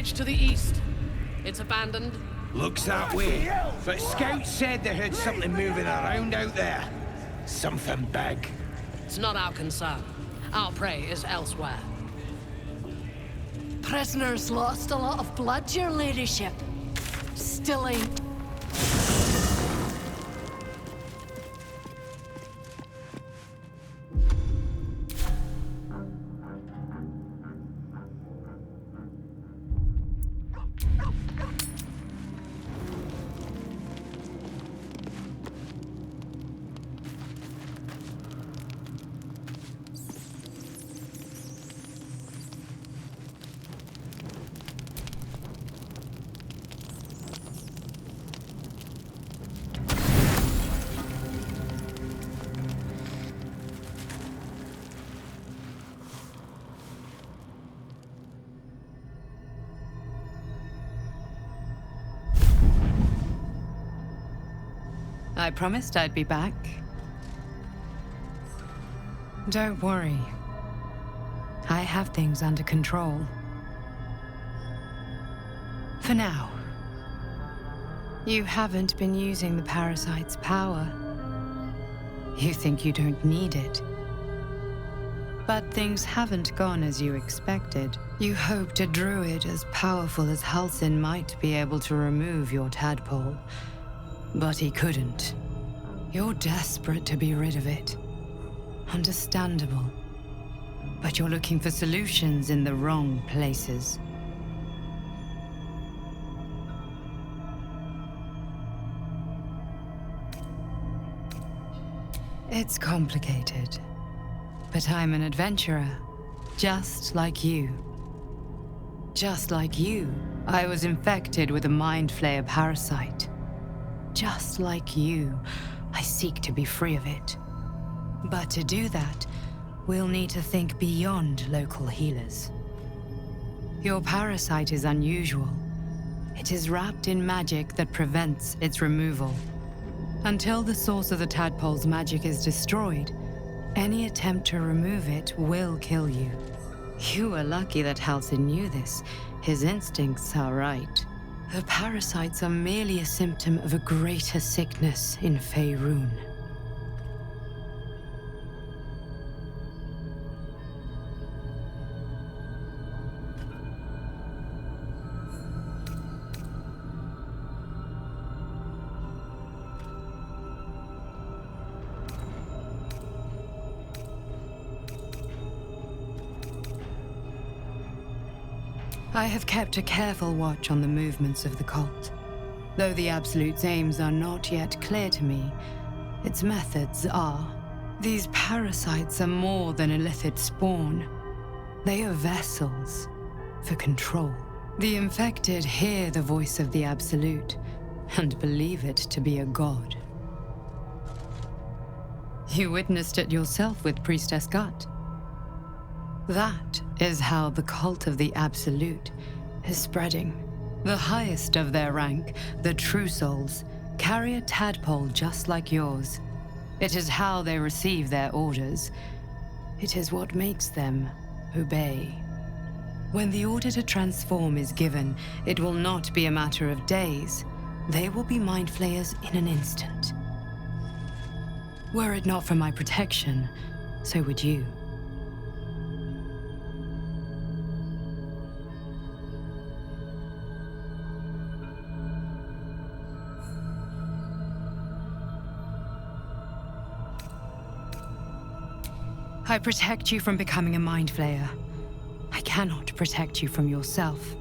village to the east. It's abandoned. Looks that way. But scouts said they heard something moving around out there. Something big. It's not our concern. Our prey is elsewhere. Prisoners lost a lot of blood, your ladyship. Still ain't. I promised I'd be back. Don't worry. I have things under control. For now. You haven't been using the parasite's power. You think you don't need it. But things haven't gone as you expected. You hoped a druid as powerful as Halsin might be able to remove your tadpole. But he couldn't. You're desperate to be rid of it. Understandable. But you're looking for solutions in the wrong places. It's complicated. But I'm an adventurer, just like you. Just like you, I was infected with a Mind Flayer parasite. Just like you, I seek to be free of it. But to do that, we'll need to think beyond local healers. Your parasite is unusual. It is wrapped in magic that prevents its removal. Until the source of the tadpole's magic is destroyed, any attempt to remove it will kill you. You were lucky that Halsin knew this. His instincts are right. The parasites are merely a symptom of a greater sickness in Faerun. I have kept a careful watch on the movements of the cult. Though the Absolute's aims are not yet clear to me, its methods are. These parasites are more than illithid spawn. They are vessels for control. The infected hear the voice of the Absolute and believe it to be a god. You witnessed it yourself with Priestess Gut. That is how the cult of the Absolute is spreading. The highest of their rank, the true souls, carry a tadpole just like yours. It is how they receive their orders. It is what makes them obey. When the order to transform is given, it will not be a matter of days. They will be mind flayers in an instant. Were it not for my protection, so would you. I protect you from becoming a Mind Flayer. I cannot protect you from yourself.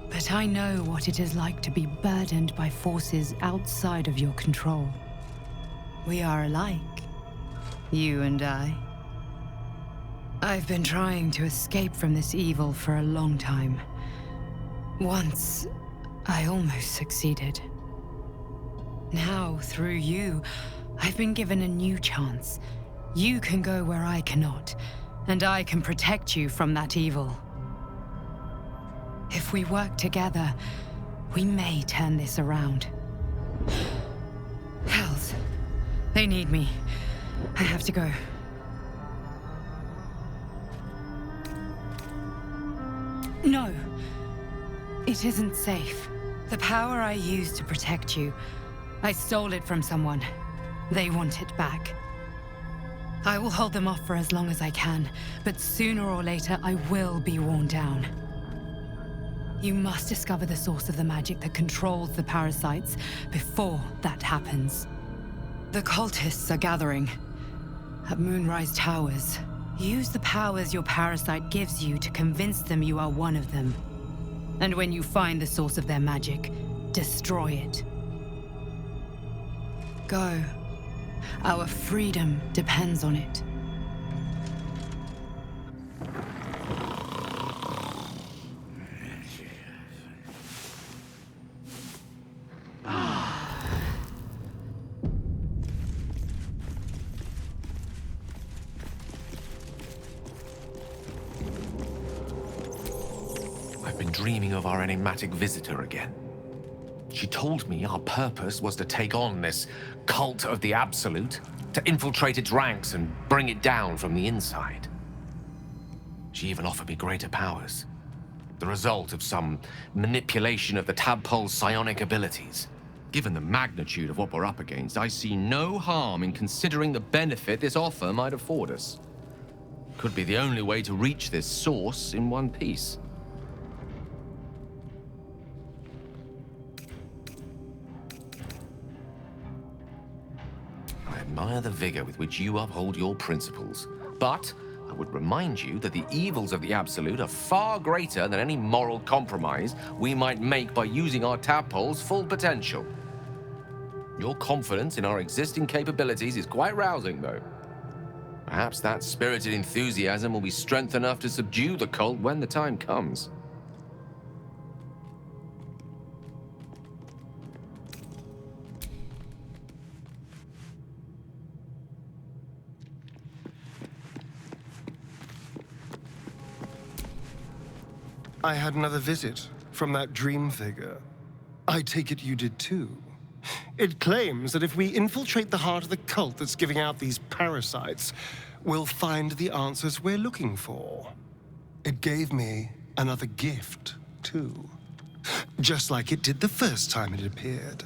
But I know what it is like to be burdened by forces outside of your control. We are alike, you and I. I've been trying to escape from this evil for a long time. Once, I almost succeeded. Now, through you, I've been given a new chance. You can go where I cannot, and I can protect you from that evil. If we work together, we may turn this around. Hells, they need me. I have to go. No, It isn't safe. The power I used to protect you, I stole it from someone. They want it back. I will hold them off for as long as I can, but sooner or later I will be worn down. You must discover the source of the magic that controls the parasites before that happens. The cultists are gathering at Moonrise Towers. Use the powers your parasite gives you to convince them you are one of them. And when you find the source of their magic, destroy it. Go. Our freedom depends on it. I've been dreaming of our enigmatic visitor again. She told me our purpose was to take on this cult of the Absolute, to infiltrate its ranks and bring it down from the inside. She even offered me greater powers, the result of some manipulation of the Tadpole's psionic abilities. Given the magnitude of what we're up against, I see no harm in considering the benefit this offer might afford us. Could be the only way to reach this source in one piece. I admire the vigor with which you uphold your principles, but I would remind you that the evils of the Absolute are far greater than any moral compromise we might make by using our Tadpole's full potential. Your confidence in our existing capabilities is quite rousing, though. Perhaps that spirited enthusiasm will be strength enough to subdue the cult when the time comes. I had another visit from that dream figure. I take it you did too. It claims that if we infiltrate the heart of the cult that's giving out these parasites, we'll find the answers we're looking for. It gave me another gift, too. Just like it did the first time it appeared.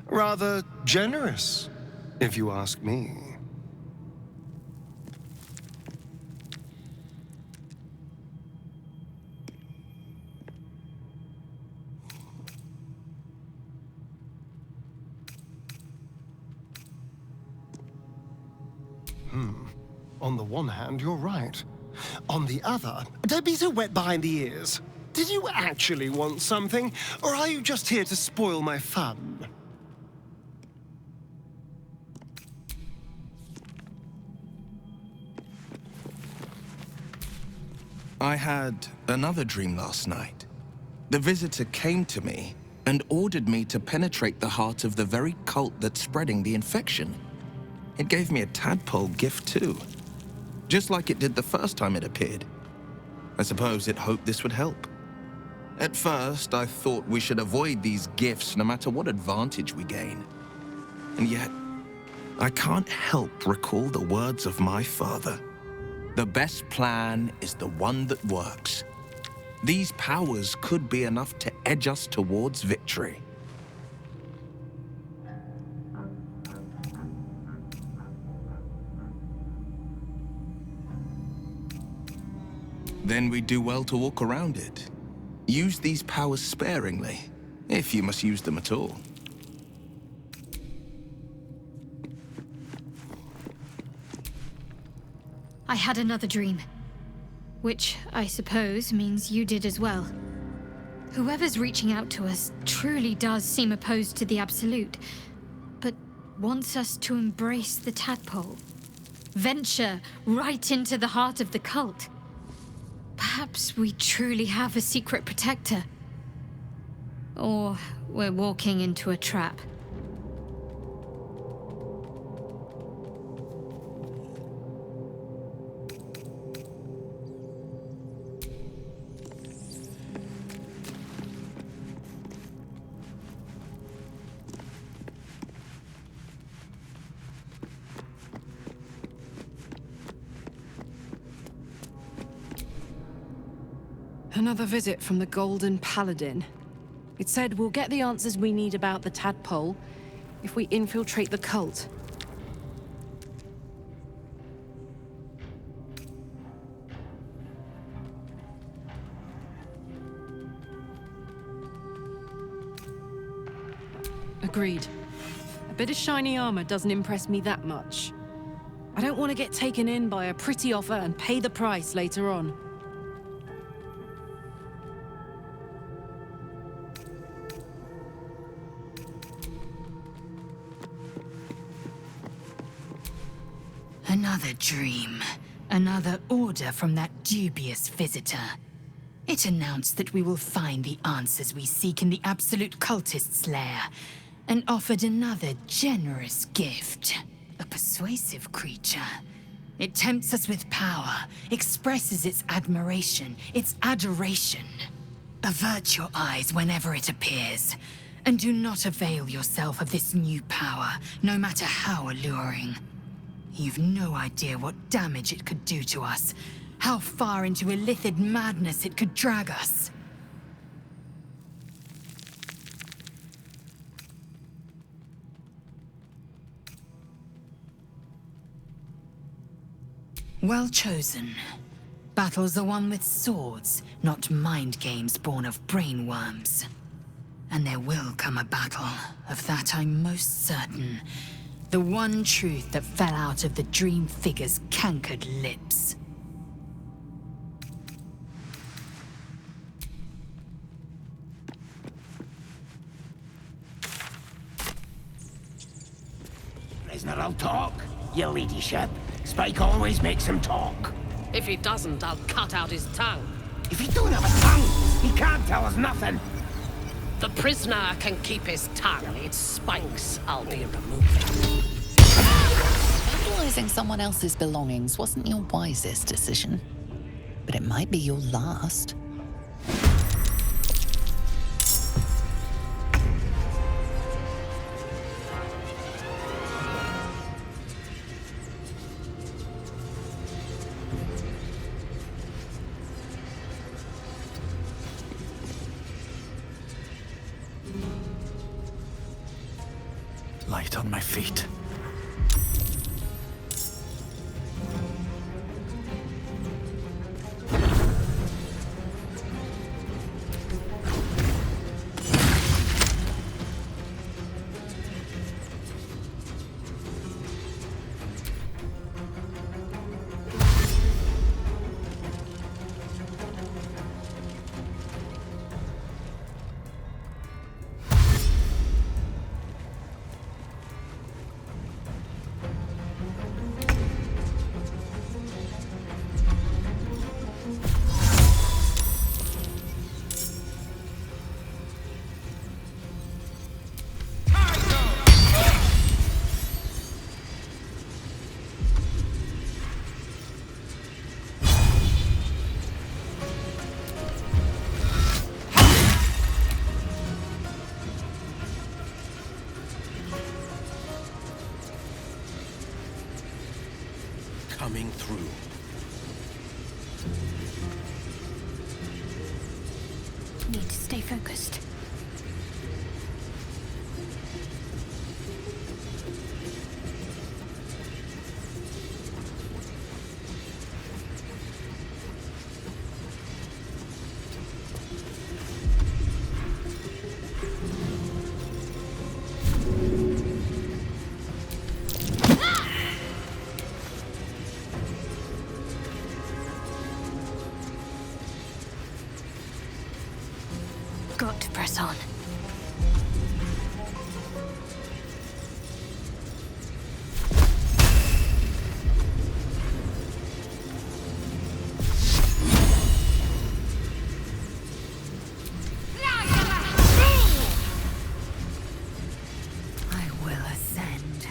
Rather generous, if you ask me. On the one hand, you're right. On the other, don't be so wet behind the ears. Did you actually want something, or are you just here to spoil my fun? I had another dream last night. The visitor came to me and ordered me to penetrate the heart of the very cult that's spreading the infection. It gave me a tadpole gift too, just like it did the first time it appeared. I suppose it hoped this would help. At first, I thought we should avoid these gifts no matter what advantage we gain. And yet, I can't help recall the words of my father. The best plan is the one that works. These powers could be enough to edge us towards victory. Then we do well to walk around it. Use these powers sparingly, if you must use them at all. I had another dream, which I suppose means you did as well. Whoever's reaching out to us truly does seem opposed to the Absolute, but wants us to embrace the Tadpole. Venture right into the heart of the cult. Perhaps we truly have a secret protector. Or we're walking into a trap. Another visit from the Golden Paladin. It said we'll get the answers we need about the Tadpole if we infiltrate the cult. Agreed. A bit of shiny armor doesn't impress me that much. I don't want to get taken in by a pretty offer and pay the price later on. Another dream. Another order from that dubious visitor. It announced that we will find the answers we seek in the Absolute Cultist's lair, and offered another generous gift. A persuasive creature. It tempts us with power, expresses its admiration, its adoration. Avert your eyes whenever it appears, and do not avail yourself of this new power, no matter how alluring. You've no idea what damage it could do to us, how far into illithid madness it could drag us. Well chosen. Battles are won with swords, not mind games born of brainworms. And there will come a battle, of that I'm most certain. The one truth that fell out of the dream figure's cankered lips. Prisoner will talk, your ladyship. Spike always makes him talk. If he doesn't, I'll cut out his tongue. If he don't have a tongue, he can't tell us nothing. The prisoner can keep his tongue. Its spikes I'll be removing. Vandalizing someone else's belongings wasn't your wisest decision, but it might be your last. Light on my feet. Coming through. Need to stay focused. Got to press on. I will ascend.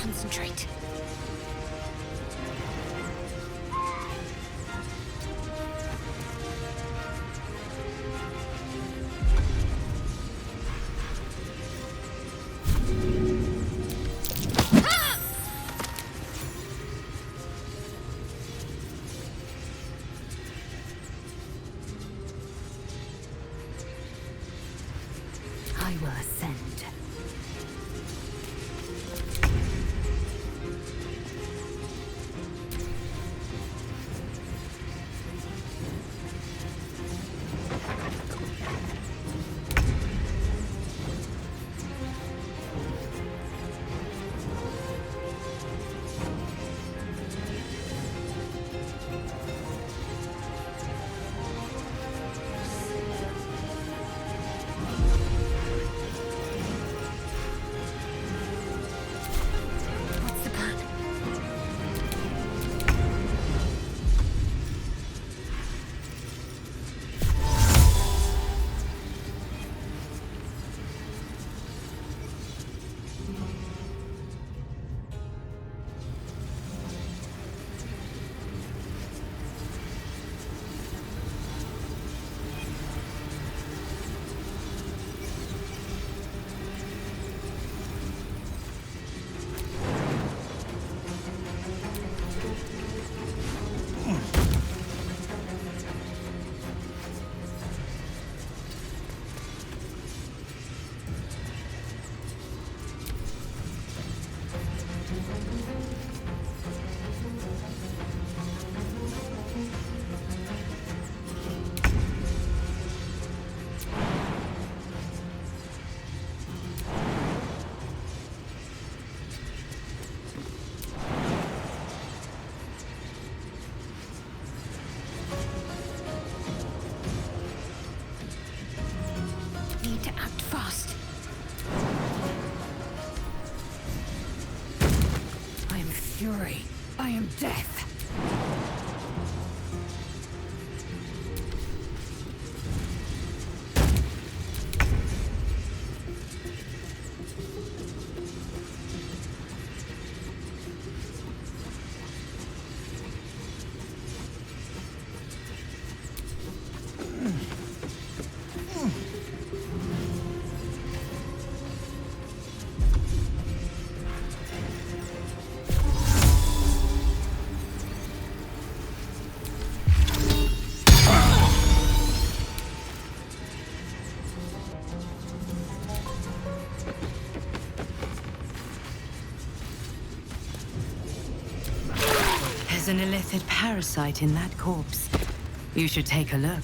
concentrate. I will ascend. What's the plan? Need to act fast. I am fury. I am death. There's an illithid parasite in that corpse. You should take a look.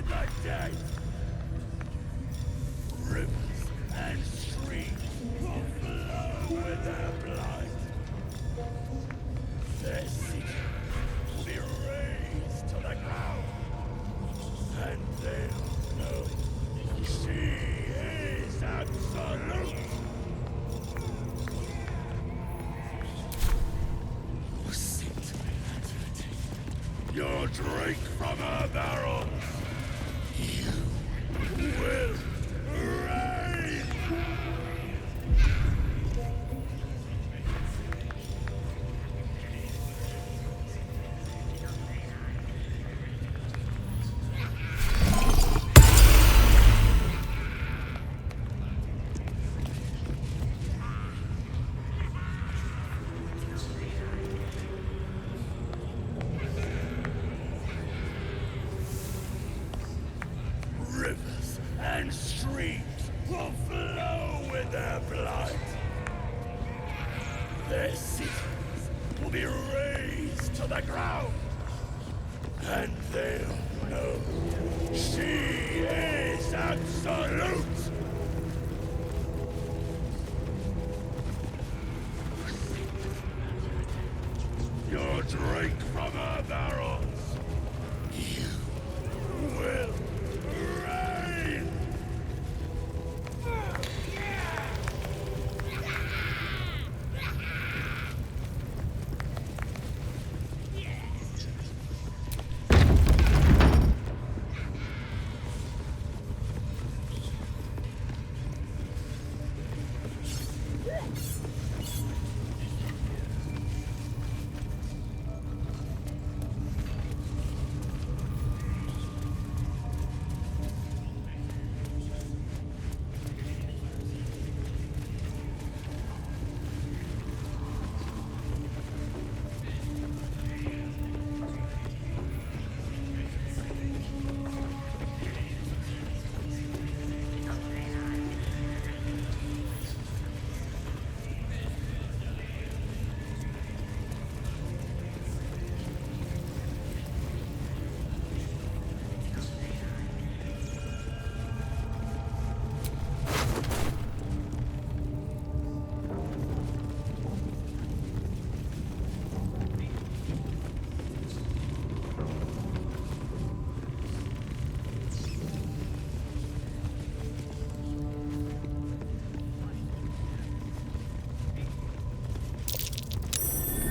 the dead. Rivers and streams will flow with their blood. Their city will be razed to the ground. And they'll know she is absolute. Your drink from her barrel. You will reign. Rivers and streams will flow with their blood. Their cities will be razed to the ground. And they'll know she is absolute. Your drink from her barrels. You will reign.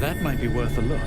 That might be worth a look.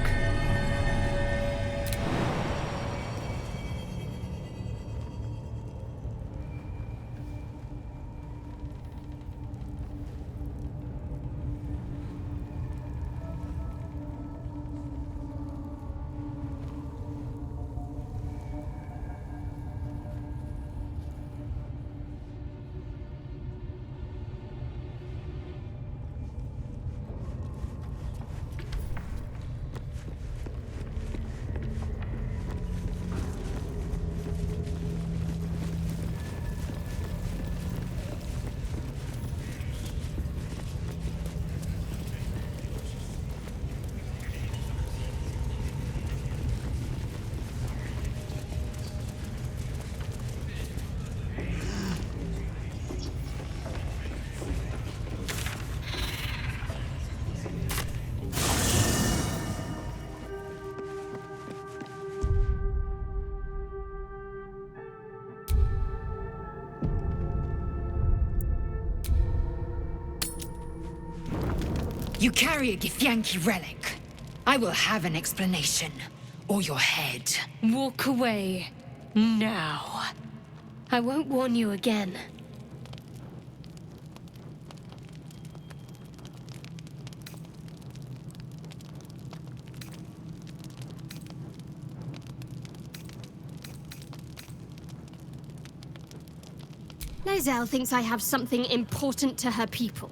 You carry a Githyanki relic. I will have an explanation. Or your head. Walk away. Now. I won't warn you again. Lae'zel thinks I have something important to her people.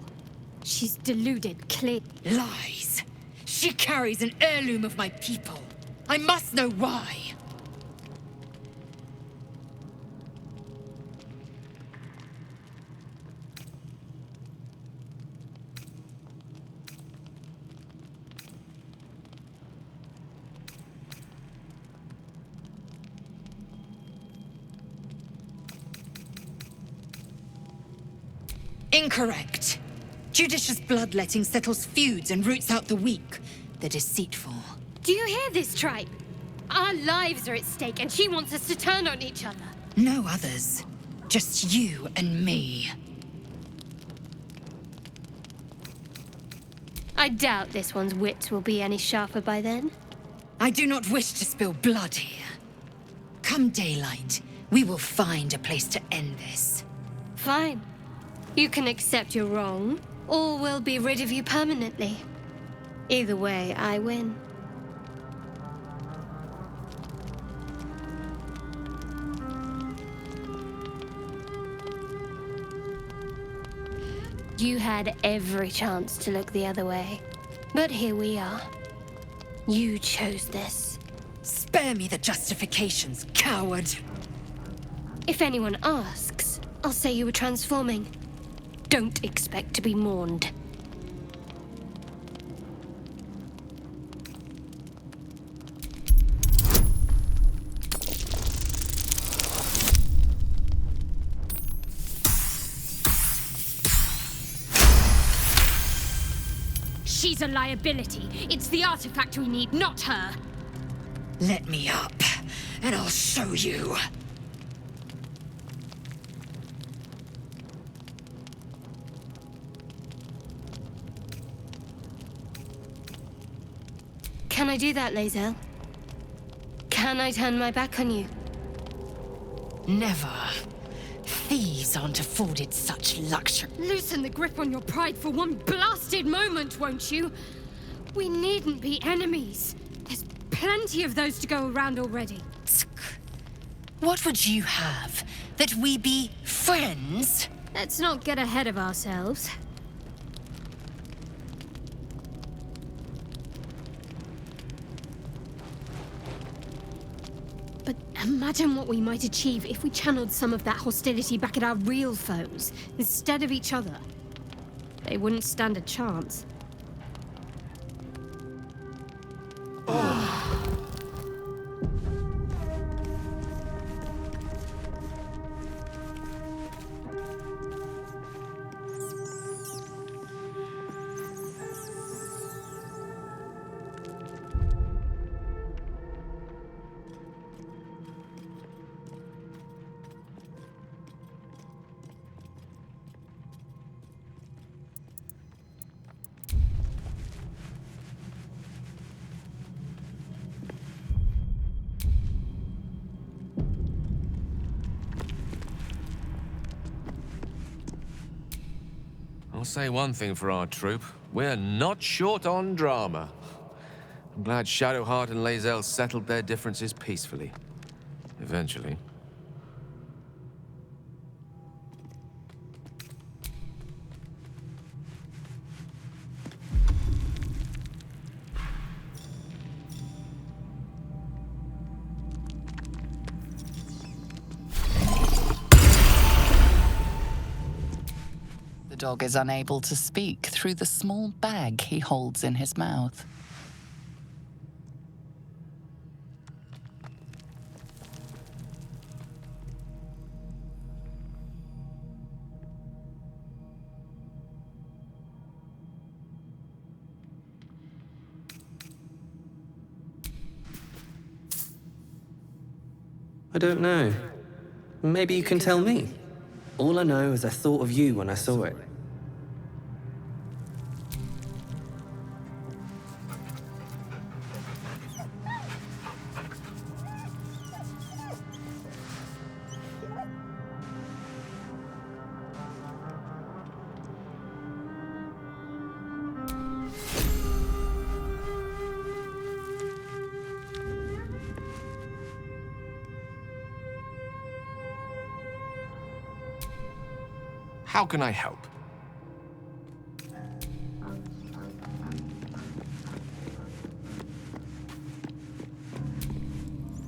She's deluded, clear. Lies. She carries an heirloom of my people. I must know why. Incorrect. Judicious bloodletting settles feuds and roots out the weak, the deceitful. Do you hear this, tribe? Our lives are at stake, and she wants us to turn on each other. No others. Just you and me. I doubt this one's wits will be any sharper by then. I do not wish to spill blood here. Come daylight, we will find a place to end this. Fine. You can accept you're wrong, or we'll be rid of you permanently. Either way, I win. You had every chance to look the other way, but here we are. You chose this. Spare me the justifications, coward! If anyone asks, I'll say you were transforming. Don't expect to be mourned. She's a liability. It's the artifact we need, not her. Let me up, and I'll show you. Can I do that, Lae'zel? Can I turn my back on you? Never. Thieves aren't afforded such luxury. Loosen the grip on your pride for one blasted moment, won't you? We needn't be enemies. There's plenty of those to go around already. What would you have? That we be friends? Let's not get ahead of ourselves. But imagine what we might achieve if we channeled some of that hostility back at our real foes, instead of each other. They wouldn't stand a chance. I'll say one thing for our troop. We're not short on drama. I'm glad Shadowheart and Lae'zel settled their differences peacefully. Eventually. The dog is unable to speak through the small bag he holds in his mouth. I don't know. Maybe you can tell me. All I know is I thought of you when I saw it. How can I help?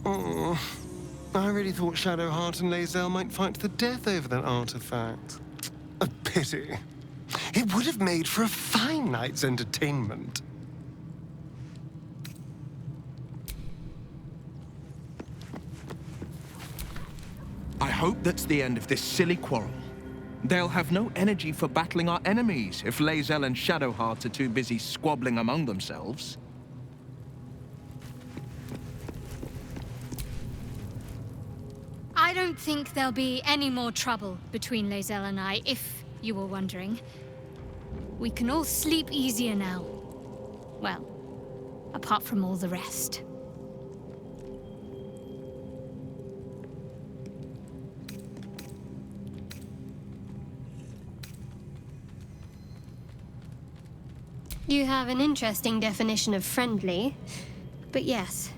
Oh, I really thought Shadowheart and Lae'zel might fight to the death over that artifact. A pity. It would have made for a fine night's entertainment. I hope that's the end of this silly quarrel. They'll have no energy for battling our enemies if Lae'zel and Shadowheart are too busy squabbling among themselves. I don't think there'll be any more trouble between Lae'zel and I, if you were wondering. We can all sleep easier now. Well, apart from all the rest. You have an interesting definition of friendly, but yes.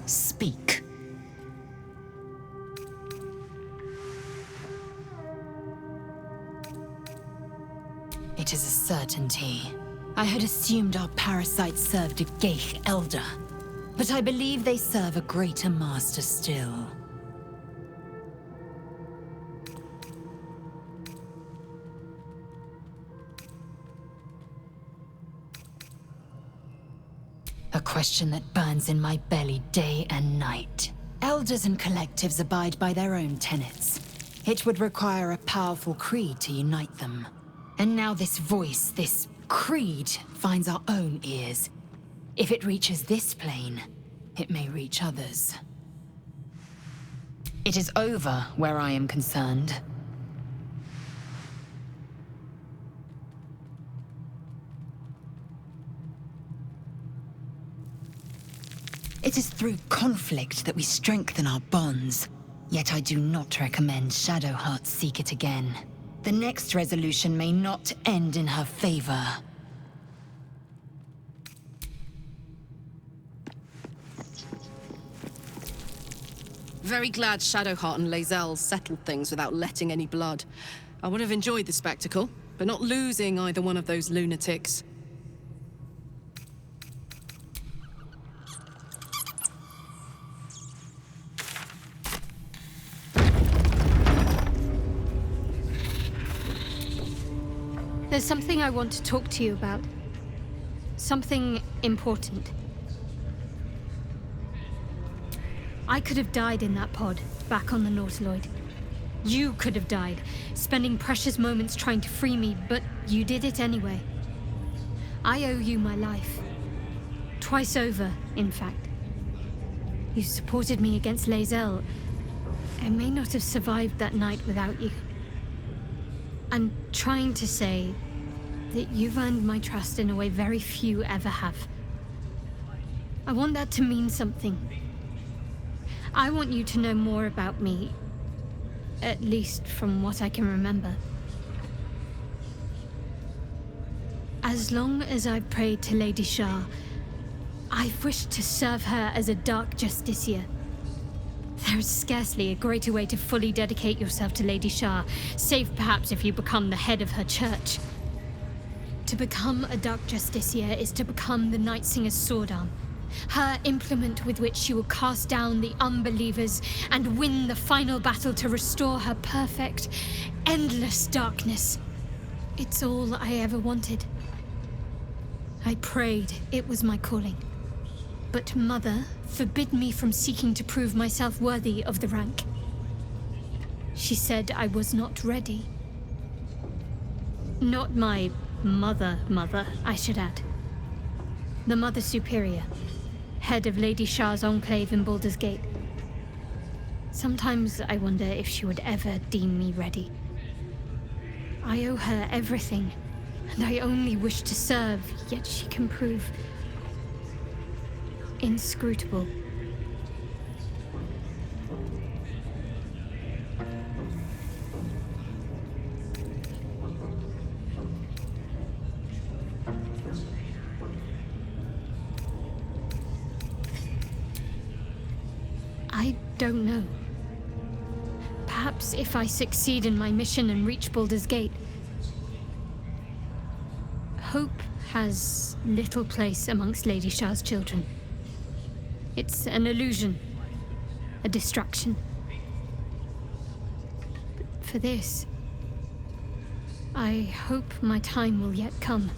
Speak. It is a certainty. I had assumed our parasites served a Geich elder, but I believe they serve a greater master still. A question that burns in my belly day and night. Elders and collectives abide by their own tenets. It would require a powerful creed to unite them. And now this voice, this creed, finds our own ears. If it reaches this plane, it may reach others. It is over where I am concerned. It is through conflict that we strengthen our bonds. Yet I do not recommend Shadowheart seek it again. The next resolution may not end in her favor. Very glad Shadowheart and Lae'zel settled things without letting any blood. I would have enjoyed the spectacle, but not losing either one of those lunatics. There's something I want to talk to you about. Something important. I could have died in that pod, back on the Nautiloid. You could have died, spending precious moments trying to free me, but you did it anyway. I owe you my life. Twice over, in fact. You supported me against Lae'zel. I may not have survived that night without you. I'm trying to say that you've earned my trust in a way very few ever have. I want that to mean something. I want you to know more about me, at least from what I can remember. As long as I've prayed to Lady Shah, I've wished to serve her as a Dark Justiciar. There is scarcely a greater way to fully dedicate yourself to Lady Shah, save perhaps if you become the head of her church. To become a Dark Justiciar is to become the Night Singer's sword arm, her implement with which she will cast down the unbelievers and win the final battle to restore her perfect, endless darkness. It's all I ever wanted. I prayed it was my calling. But Mother forbid me from seeking to prove myself worthy of the rank. She said I was not ready. Not my mother, I should add. The Mother Superior, head of Lady Shah's enclave in Baldur's Gate. Sometimes I wonder if she would ever deem me ready. I owe her everything, and I only wish to serve, yet she can prove inscrutable. I don't know. Perhaps if I succeed in my mission and reach Baldur's Gate. Hope has little place amongst Lady Shah's children. It's an illusion, a distraction. for this. I hope my time will yet come.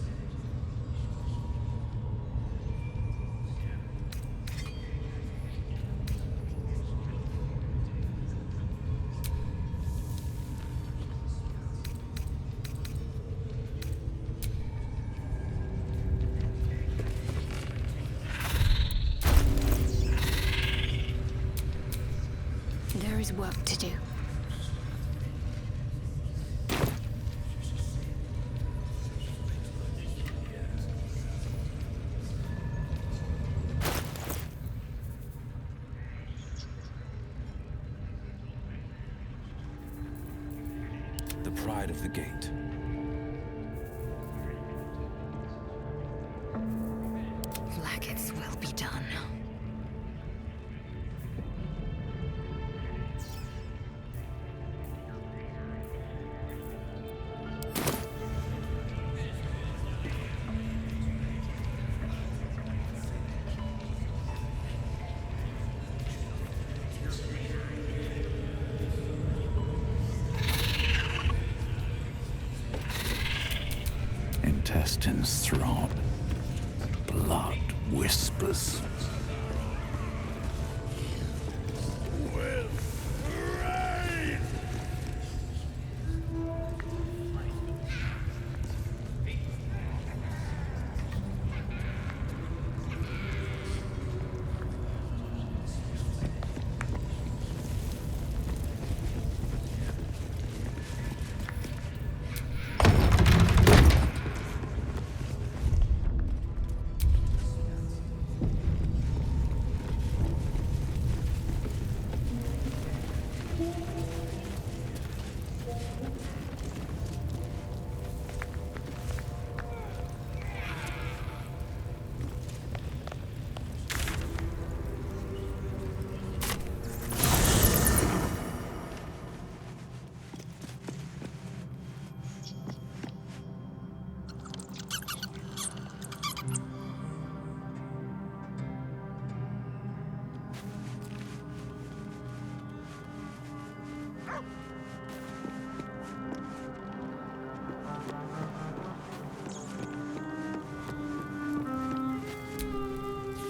There is work to do. The pride of the gate. Flaggets will be done. Intestines throb. Blood whispers.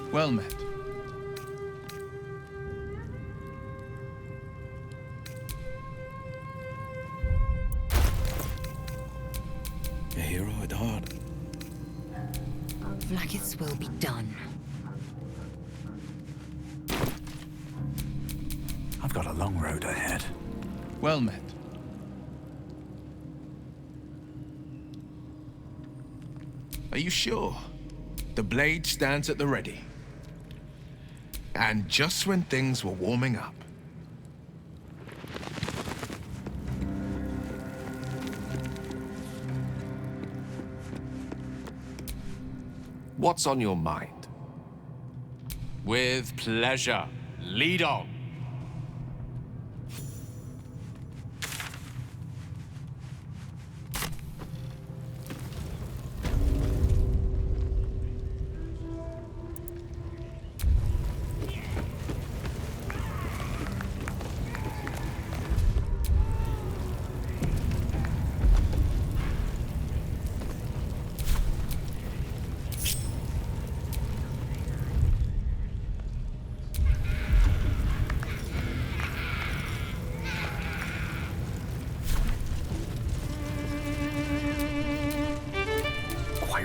Well met. A hero at heart. Flaggets will be done. I've got a long road ahead. Well met. Are you sure? The blade stands at the ready. And just when things were warming up. What's on your mind? With pleasure. Lead on.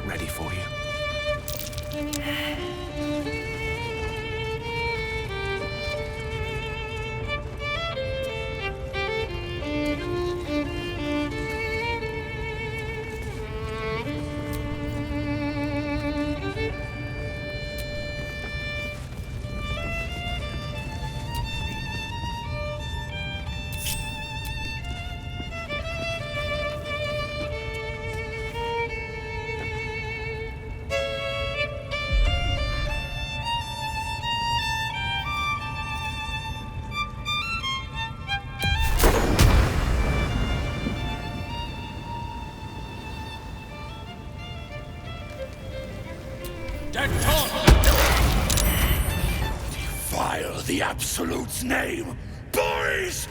Ready for you. Defile the Absolute's name, boys!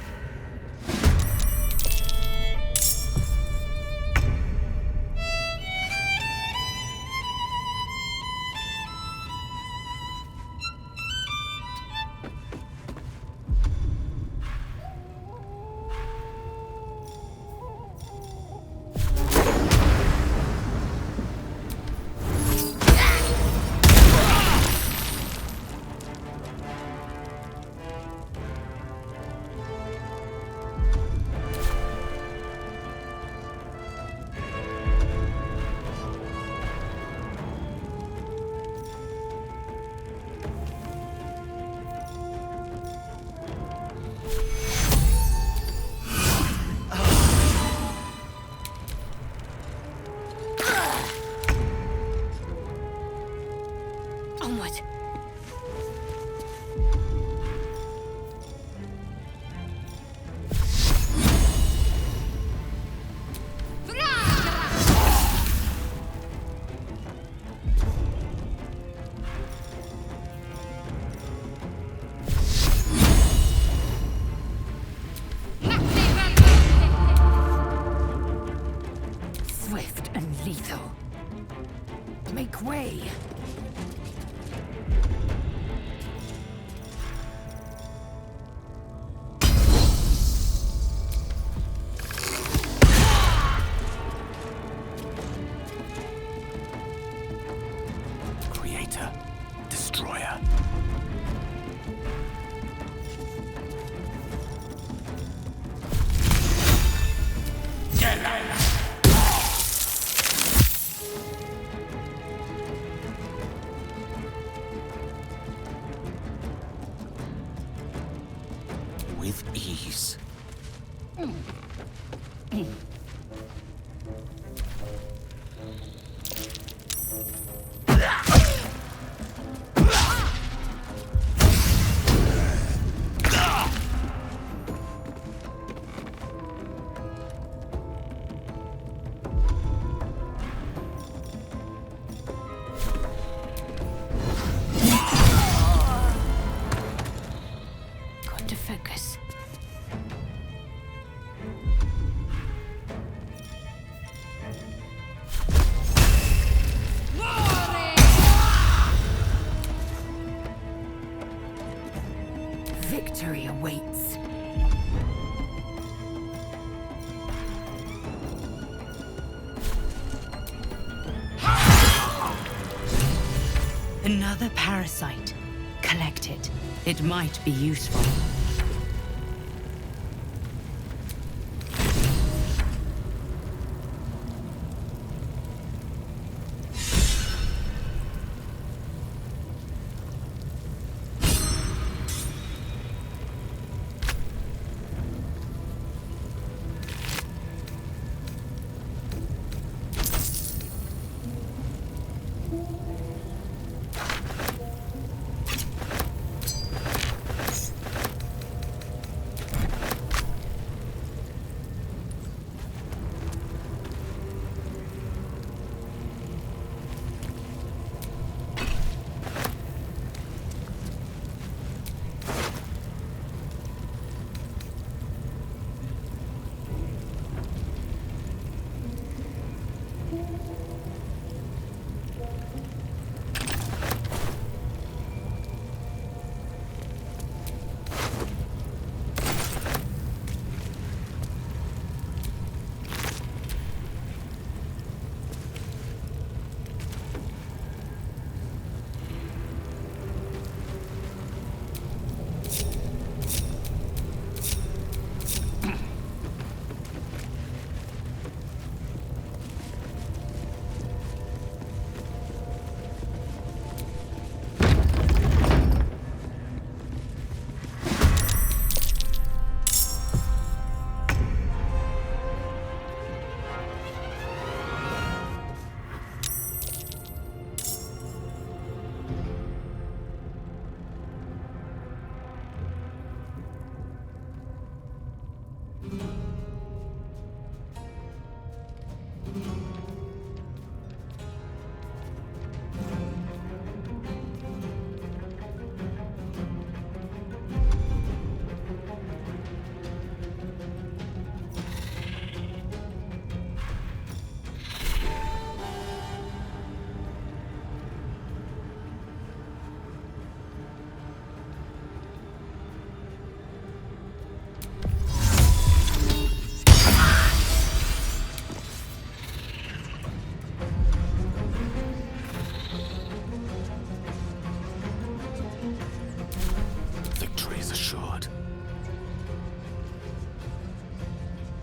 with ease. Got to focus. Victory awaits. Another parasite. Collect it. It might be useful.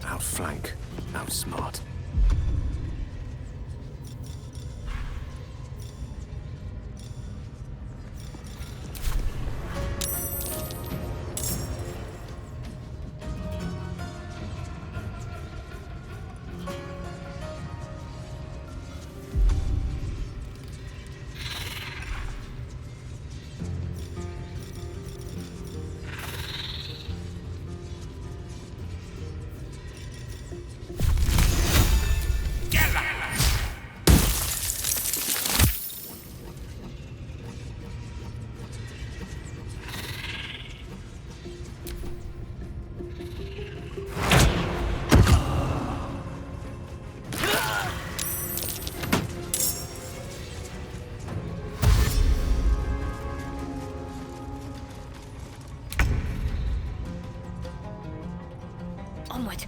Outflank, outsmart. Onward.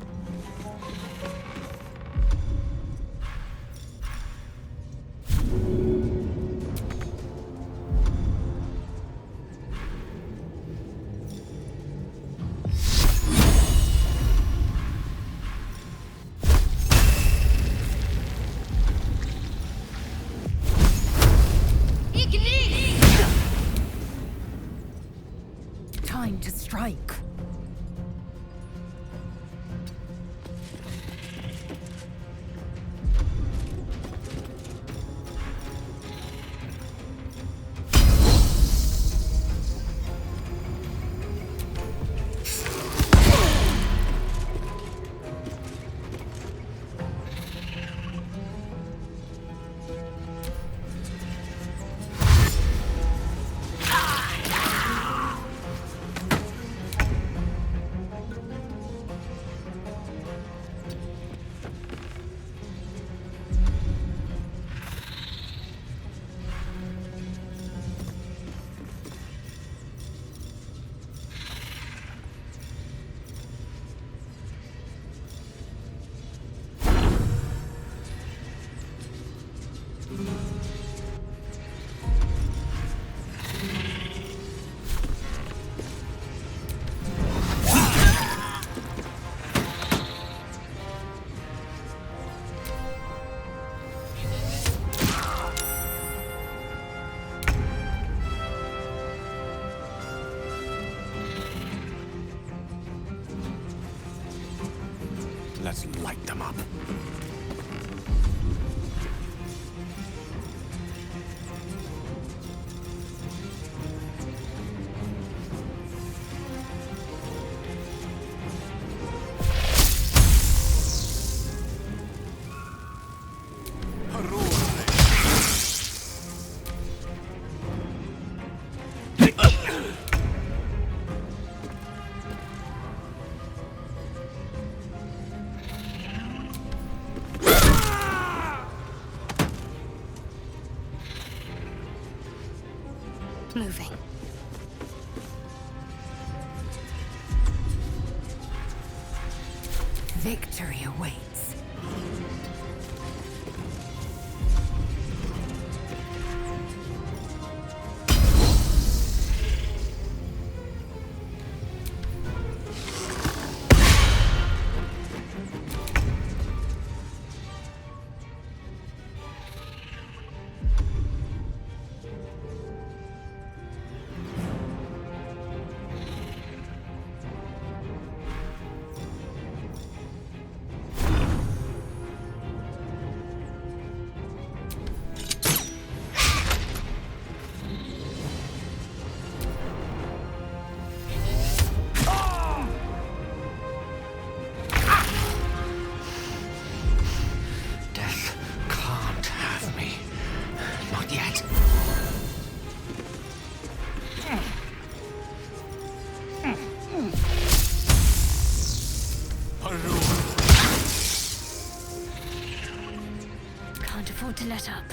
Time to strike. Let's light them up. Moving. Victory awaits. Can't afford to let up.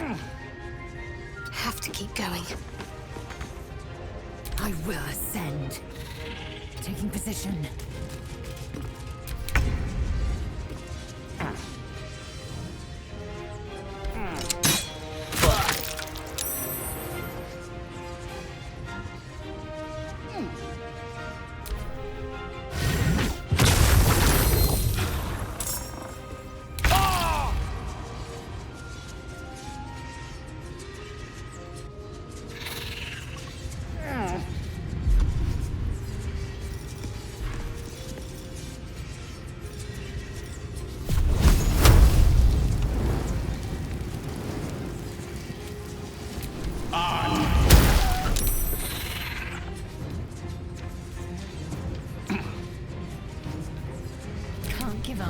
Have to keep going. I will ascend. Taking position. Can't give up.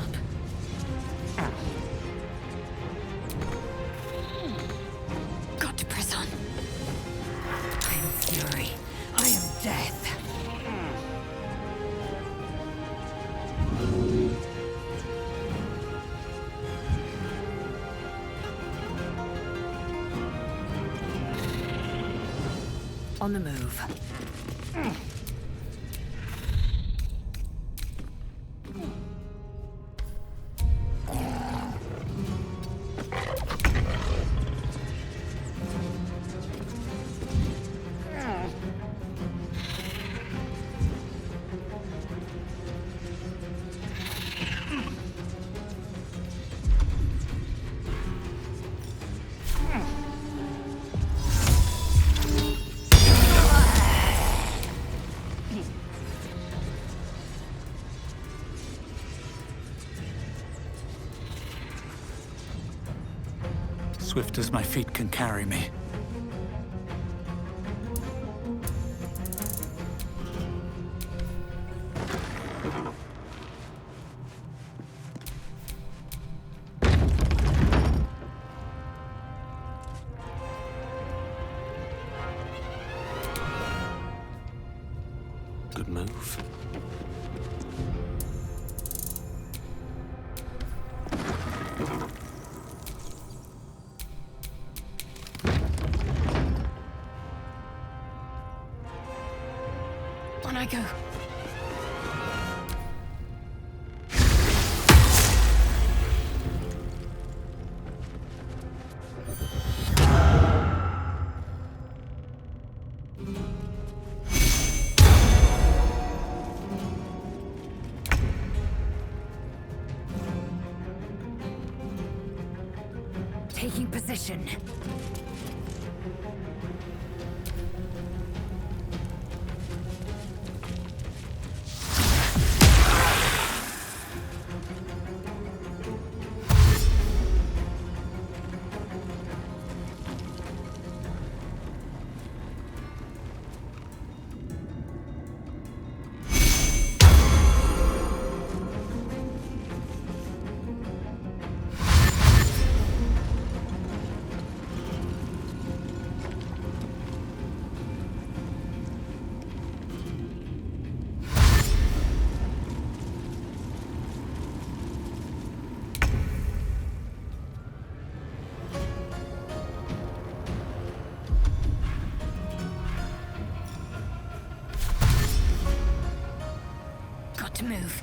Got to press on. I am fury. I am death. On the move. Swift as my feet can carry me. Good move. On I go. Taking position. to move.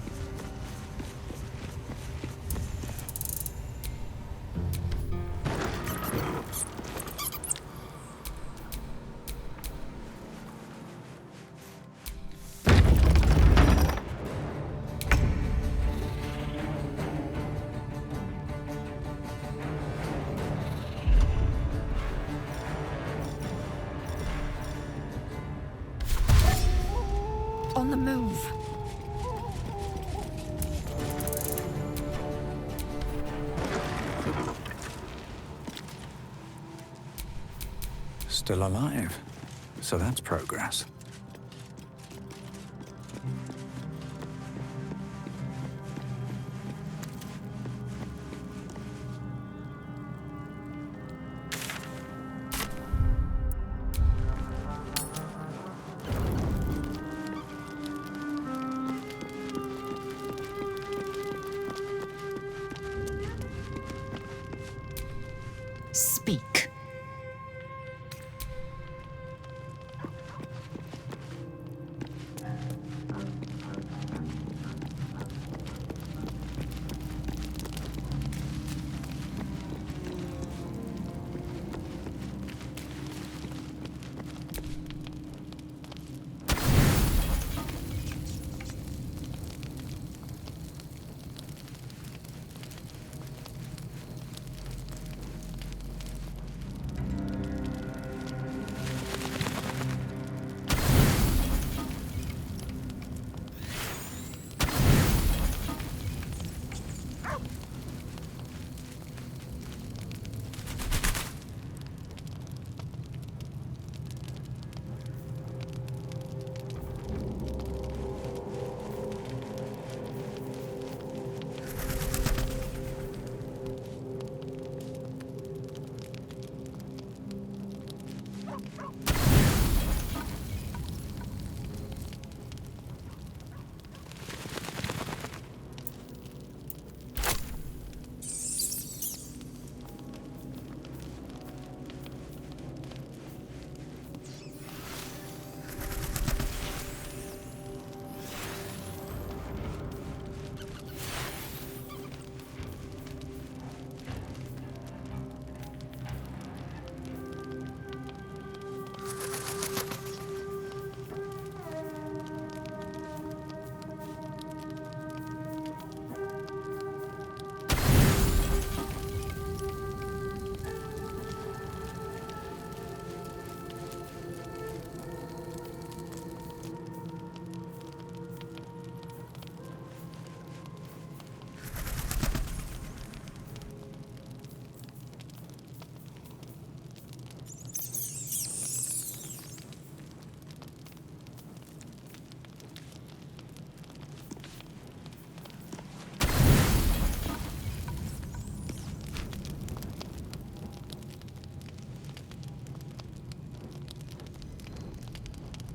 On the move. Still alive. So that's progress. Speak.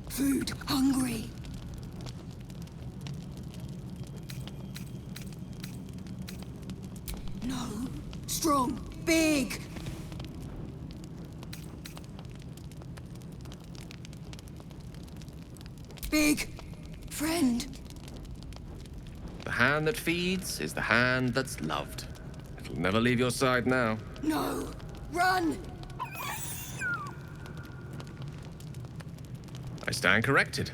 Food. Hungry. No. Strong. Big. Big. Friend. The hand that feeds is the hand that's loved. It'll never leave your side now. No. Run. I stand corrected.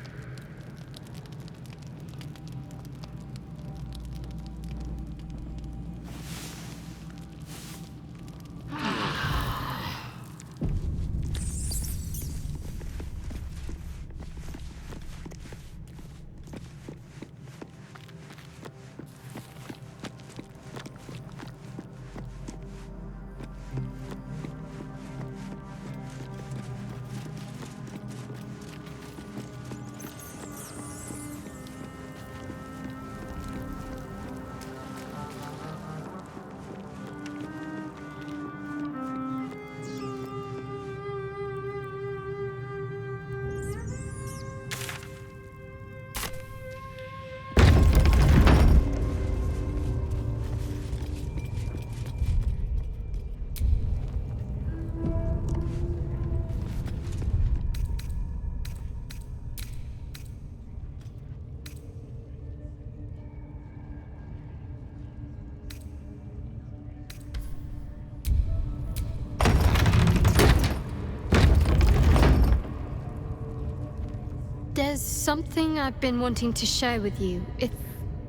something I've been wanting to share with you, if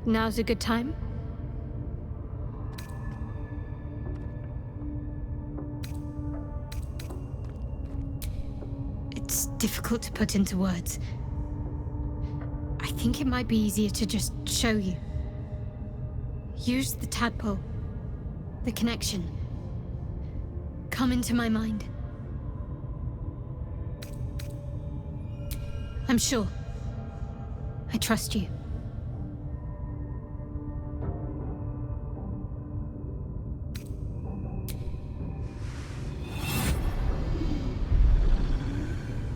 now's a good time. It's difficult to put into words. I think it might be easier to just show you. Use the tadpole. The connection. Come into my mind. I'm sure. I trust you.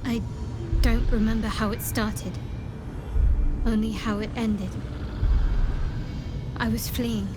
I don't remember how it started. Only how it ended. I was fleeing.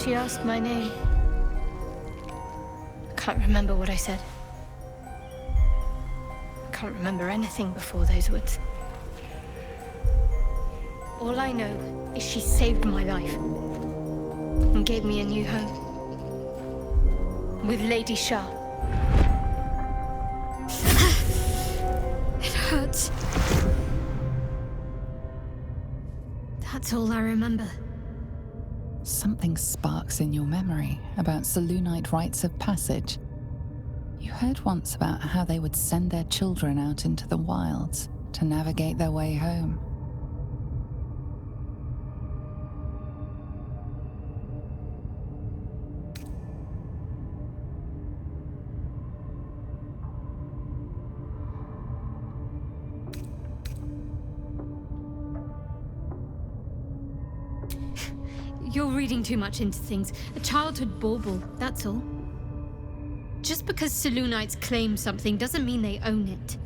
She asked my name. I can't remember what I said. I can't remember anything before those words. All I know is she saved my life and gave me a new home with Lady Shah. It hurts. That's all I remember. Something sparks in your memory about Selûnite rites of passage. You heard once about how they would send their children out into the wilds to navigate their way home. You're reading too much into things. A childhood bauble, that's all. Just because Selûnites claim something doesn't mean they own it.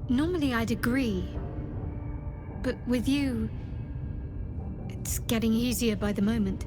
Normally I'd agree. But with you, it's getting easier by the moment.